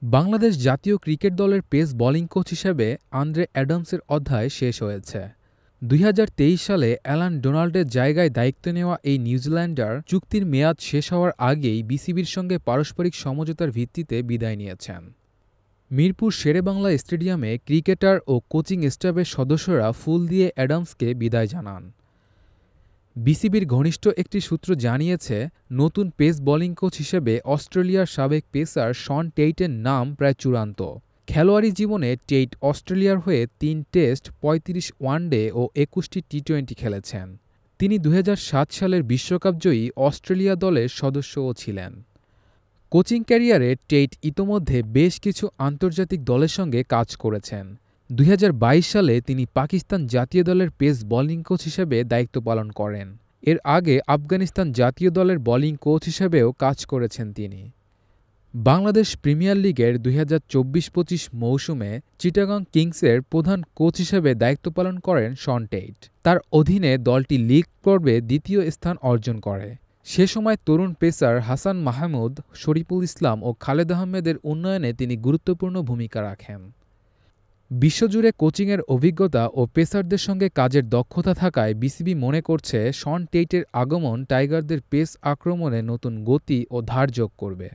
বাংলাদেশ জাতীয় ক্রিকেট দলের pace bowling coach হিসেবে আন্দ্রে অ্যাডামসের অধ্যায় শেষ হয়েছে। ২০২৩ সালে অ্যালান ডোনাল্ডের জায়গায় দায়িত্ব নেওয়া এই নিউজিল্যান্ডার চুক্তির মেয়াদ শেষ হওয়ার আগেই বিসিবির সঙ্গে পারস্পরিক সমঝোতার ভিত্তিতে বিদায় নিয়েছেন। মিরপুর শেরেবাংলা স্টেডিয়ামে ক্রিকেটার ও কোচিং স্টাফের সদস্যরা ফুল দিয়ে অ্যাডামসকে বিদায় জানান। বিসিবির ঘনিষ্ঠ একটি সূত্র জানিয়েছে, নতুন পেস বোলিং কোচ হিসেবে অস্ট্রেলিয়ার সাবেক পেসার শন টেইটের নাম প্রায় চূড়ান্ত। খেলোয়াড়ি জীবনে টেইট অস্ট্রেলিয়ার হয়ে ৩ টেস্ট, ৩৫ ওয়ানডে ও ২১টি টি-২০ খেলেছেন। তিনি ২০০৭ সালের বিশ্বকাপজয়ী অস্ট্রেলিয়া দলের সদস্যও ছিলেন। কোচিং ক্যারিয়ারে টেইট ইতোমধ্যে বেশ কিছু আন্তর্জাতিক দলের সঙ্গে কাজ করেছেন। ২০২২ সালে তিনি পাকিস্তান জাতীয় দলের পেস বোলিং কোচ হিসেবে দায়িত্ব পালন করেন। এর আগে আফগানিস্তান জাতীয় দলের বোলিং কোচ হিসেবেও কাজ করেছেন তিনি। বাংলাদেশ প্রিমিয়ার লিগের ২০২৪-২৫ মৌসুমে চিটাগং কিংসের প্রধান কোচ হিসেবে দায়িত্ব পালন করেন শন টেইট। তার অধীনে দলটি লিগ পর্বে দ্বিতীয় স্থান অর্জন করে। সে সময় তরুণ পেসার হাসান মাহমুদ, শরীফুল ইসলাম ও খালেদ আহমেদের উন্নয়নে তিনি গুরুত্বপূর্ণ ভূমিকা রাখেন। বিশ্বজুড়ে কোচিংয়ের অভিজ্ঞতা ও পেসারদের সঙ্গে কাজের দক্ষতা থাকায় বিসিবি মনে করছে শন টেইটের আগমন টাইগারদের পেস আক্রমণে নতুন গতি ও ধার যোগ করবে।